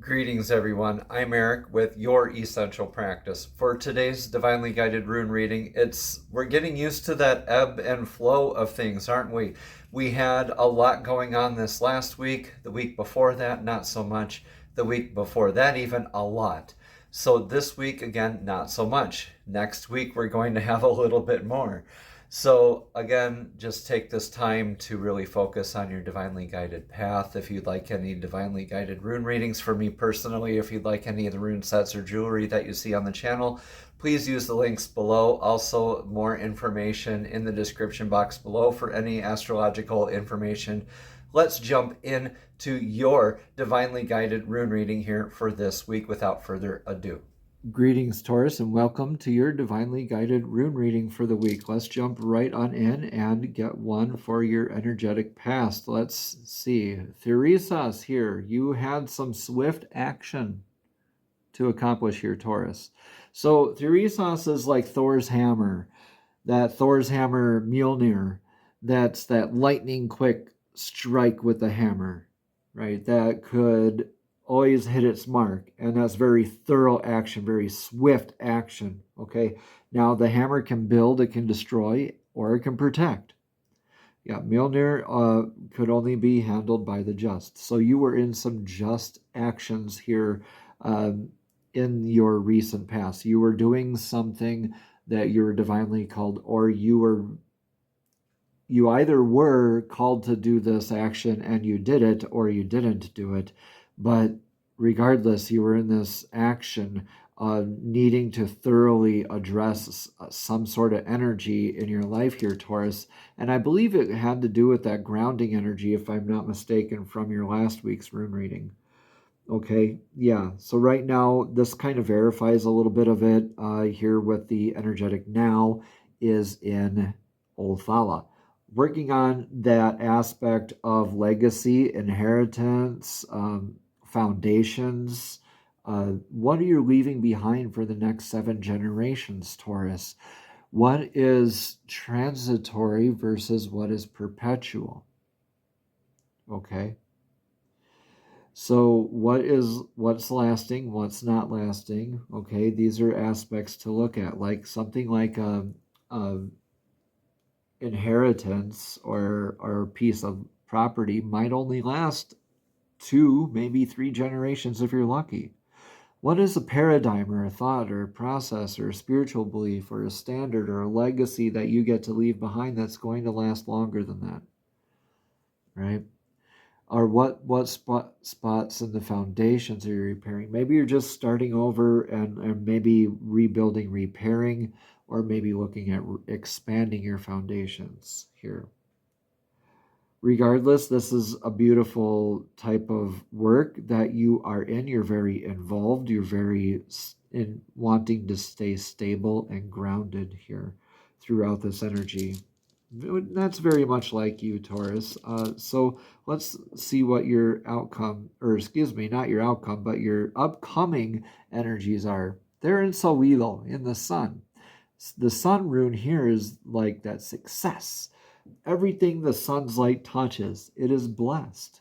Greetings, everyone. I'm Eric with Your Essential Practice. For today's divinely guided rune reading, we're getting used to that ebb and flow of things, aren't we? We had a lot going on this last week. The week before that, not so much. The week before that, even a lot. So this week, again, not so much. Next week, we're going to have a little bit more. So again, just take this time to really focus on your divinely guided path. If you'd like any divinely guided rune readings for me personally, if you'd like any of the rune sets or jewelry that you see on the channel, please use the links below. Also, more information in the description box below for any astrological information. Let's jump into your divinely guided rune reading here for this week without further ado. Greetings, Taurus, and welcome to your divinely guided rune reading for the week. Let's jump right on in and get one for your energetic past. Let's see. Theresas here. You had some swift action to accomplish here, Taurus. So Theresas is like Thor's hammer. That Thor's hammer Mjolnir. That's that lightning quick strike with the hammer, right? That could always hit its mark, and that's very thorough action, very swift action. Okay, now the hammer can build, it can destroy, or it can protect. Yeah, Mjolnir could only be handled by the just. So you were in some just actions here in your recent past. You were doing something that you were divinely called, or you either were called to do this action and you did it, or you didn't do it. But regardless, you were in this action needing to thoroughly address some sort of energy in your life here, Taurus. And I believe it had to do with that grounding energy, if I'm not mistaken, from your last week's rune reading. Okay, yeah. So right now, this kind of verifies a little bit of it here with the energetic now is in Olthala. Working on that aspect of legacy, inheritance, foundations. What are you leaving behind for the next 7 generations, Taurus? What is transitory versus what is perpetual? Okay. So what's lasting, what's not lasting? Okay, these are aspects to look at, like something like a inheritance or a piece of property might only last 2, maybe 3 generations if you're lucky. What is a paradigm or a thought or a process or a spiritual belief or a standard or a legacy that you get to leave behind that's going to last longer than that? Right? Or what spots in the foundations are you repairing? Maybe you're just starting over and maybe rebuilding, repairing, or maybe looking at expanding your foundations here. Regardless, this is a beautiful type of work that you are in. You're very involved. You're very in wanting to stay stable and grounded here throughout this energy. That's very much like you, Taurus. So let's see what your outcome, or excuse me, not your outcome, but your upcoming energies are. They're in Sowilo, in the sun. The sun rune here is like that success. Everything the sun's light touches, it is blessed,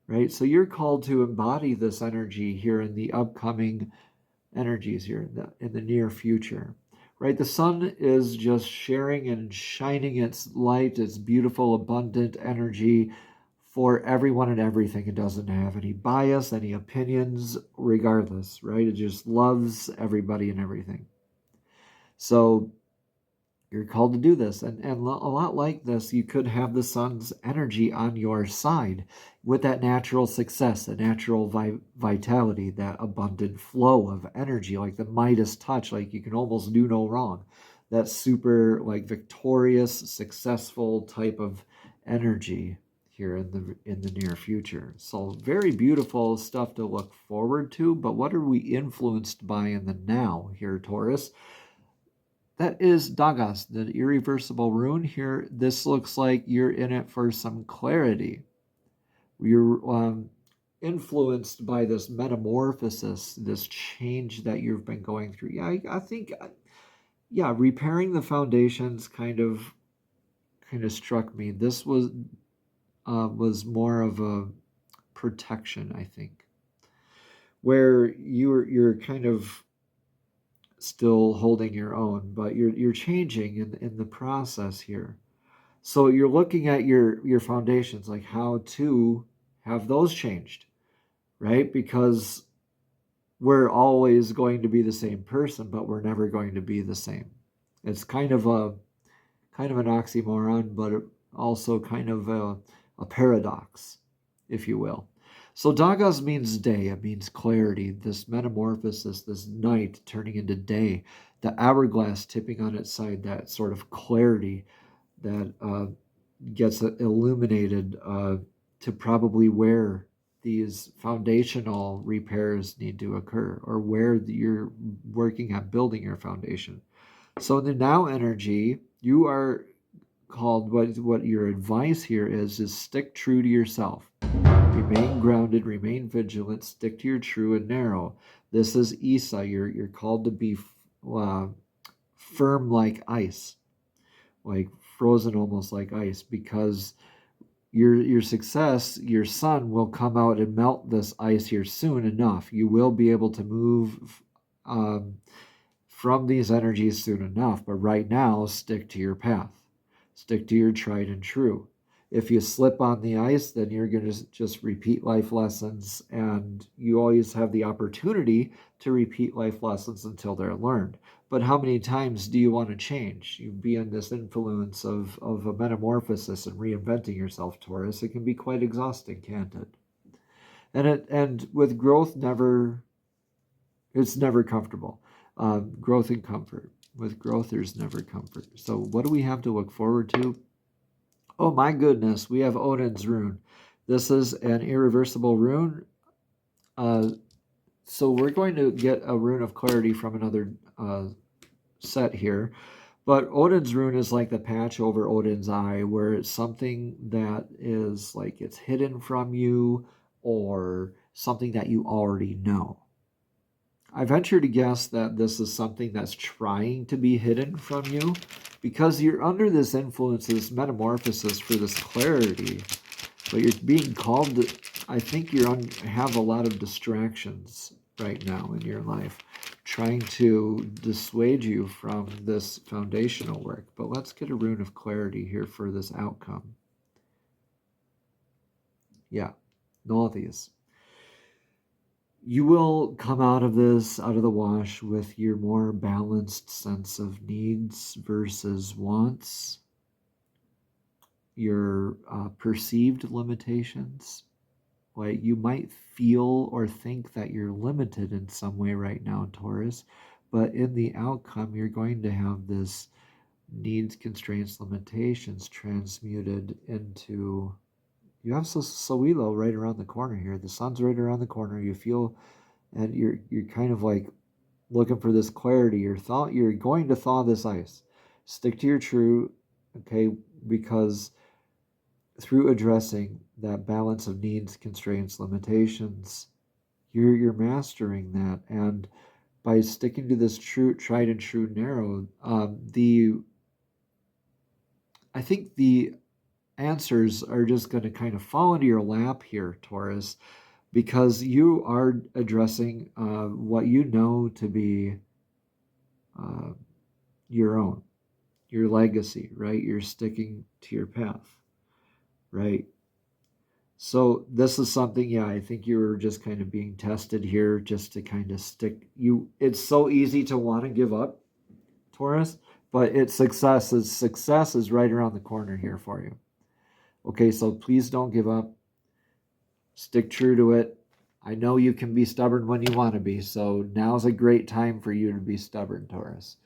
right? So you're called to embody this energy here in the upcoming energies here in the near future, right? The sun is just sharing and shining its light, its beautiful, abundant energy for everyone and everything. It doesn't have any bias, any opinions, regardless, right? It just loves everybody and everything. So you're called to do this. And a lot like this, you could have the sun's energy on your side with that natural success, the natural vitality, that abundant flow of energy, like the Midas touch, like you can almost do no wrong. That super like victorious, successful type of energy here in the near future. So very beautiful stuff to look forward to. But what are we influenced by in the now here, Taurus? That is Dagas, the irreversible rune here. This looks like you're in it for some clarity. You're influenced by this metamorphosis, this change that you've been going through. Yeah, I think, yeah, repairing the foundations kind of struck me. This was more of a protection, I think. where you're kind of still holding your own, but you're changing in the process here. So you're looking at your foundations, like how to have those changed, right? Because we're always going to be the same person, but we're never going to be the same. It's kind of an oxymoron, but also kind of a paradox, if you will. So Dagas means day, it means clarity, this metamorphosis, this night turning into day, the hourglass tipping on its side, that sort of clarity that gets illuminated to probably where these foundational repairs need to occur, or where you're working at building your foundation. So in the now energy, you are called, what your advice here is stick true to yourself. Remain grounded, remain vigilant, stick to your true and narrow. This is Isa. You're called to be uh, firm like ice, like frozen almost like ice, because your success, your sun will come out and melt this ice here soon enough. You will be able to move um, from these energies soon enough, but right now, stick to your path. Stick to your tried and true. If you slip on the ice, then you're going to just repeat life lessons, and you always have the opportunity to repeat life lessons until they're learned. But how many times do you want to change? You be in this influence of a metamorphosis and reinventing yourself, Taurus. It can be quite exhausting, can't it? And with growth, it's never comfortable. Growth and comfort. With growth, there's never comfort. So what do we have to look forward to? Oh my goodness, we have Odin's rune. This is an irreversible rune. So we're going to get a rune of clarity from another set here. But Odin's rune is like the patch over Odin's eye, where it's something that is like it's hidden from you, or something that you already know. I venture to guess that this is something that's trying to be hidden from you, because you're under this influence, this metamorphosis for this clarity, but you're being called to, I think you have a lot of distractions right now in your life, trying to dissuade you from this foundational work. But let's get a rune of clarity here for this outcome. Yeah, Northies. You will come out of this, out of the wash, with your more balanced sense of needs versus wants, your perceived limitations. Like, you might feel or think that you're limited in some way right now, Taurus, but in the outcome, you're going to have this needs, constraints, limitations transmuted into. You have Sowilo right around the corner here. The sun's right around the corner. You feel, and you're kind of like looking for this clarity. You're going to thaw this ice. Stick to your true, okay, because through addressing that balance of needs, constraints, limitations, you're mastering that. And by sticking to this true, tried and true narrow, I think the answers are just going to kind of fall into your lap here, Taurus, because you are addressing what you know to be uh, your own, your legacy, right? You're sticking to your path, right? So this is something, yeah, I think you were just kind of being tested here, just to kind of stick. It's so easy to want to give up, Taurus, but success is right around the corner here for you. Okay, so please don't give up. Stick true to it. I know you can be stubborn when you want to be, so now's a great time for you to be stubborn, Taurus.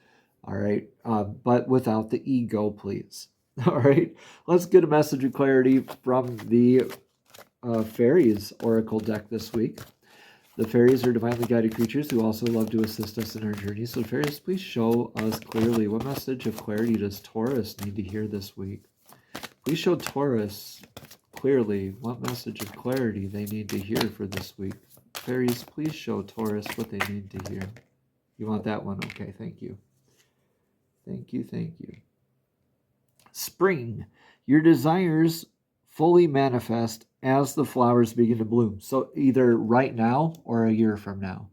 All right, but without the ego, please. All right, let's get a message of clarity from the Fairies Oracle deck this week. The fairies are divinely guided creatures who also love to assist us in our journey. So fairies, please show us clearly, what message of clarity does Taurus need to hear this week? Please show Taurus clearly what message of clarity they need to hear for this week. Fairies, please show Taurus what they need to hear. You want that one? Okay, thank you. Thank you, thank you. Spring, your desires fully manifest as the flowers begin to bloom. So either right now or a year from now.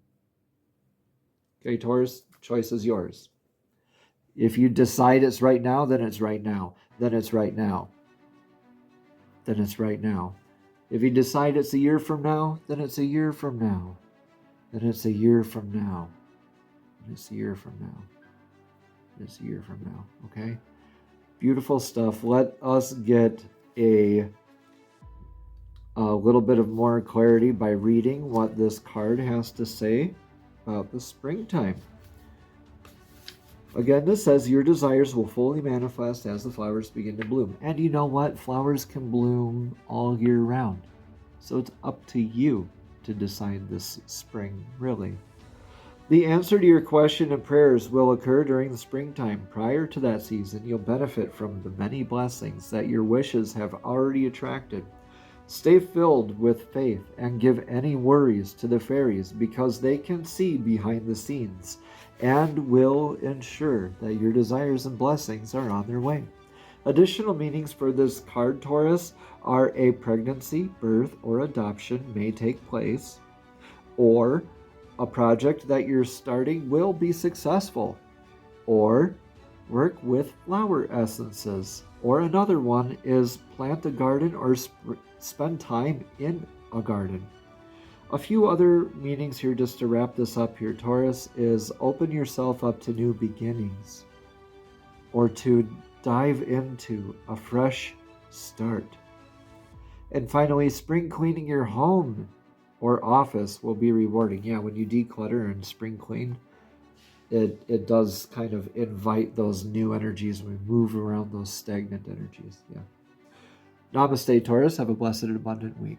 Okay, Taurus, choice is yours. If you decide it's right now, then it's right now. Then it's right now. Then it's right now. If you decide it's a year from now, then it's a year from now. Then it's a year from now. And it's a year from now. It's a year from now. Okay? Beautiful stuff. Let us get a little bit of more clarity by reading what this card has to say about the springtime. Again, this says your desires will fully manifest as the flowers begin to bloom. And you know what? Flowers can bloom all year round. So it's up to you to decide this spring, really. The answer to your question and prayers will occur during the springtime. Prior to that season, you'll benefit from the many blessings that your wishes have already attracted. Stay filled with faith and give any worries to the fairies because they can see behind the scenes and will ensure that your desires and blessings are on their way. Additional meanings for this card, Taurus, are a pregnancy, birth, or adoption may take place, or a project that you're starting will be successful, or work with flower essences, or another one is plant a garden or spend time in a garden. A few other meanings here just to wrap this up here, Taurus, is open yourself up to new beginnings or to dive into a fresh start. And finally, spring cleaning your home or office will be rewarding. Yeah, when you declutter and spring clean, it does kind of invite those new energies. We move around those stagnant energies. Yeah. Namaste, Taurus. Have a blessed and abundant week.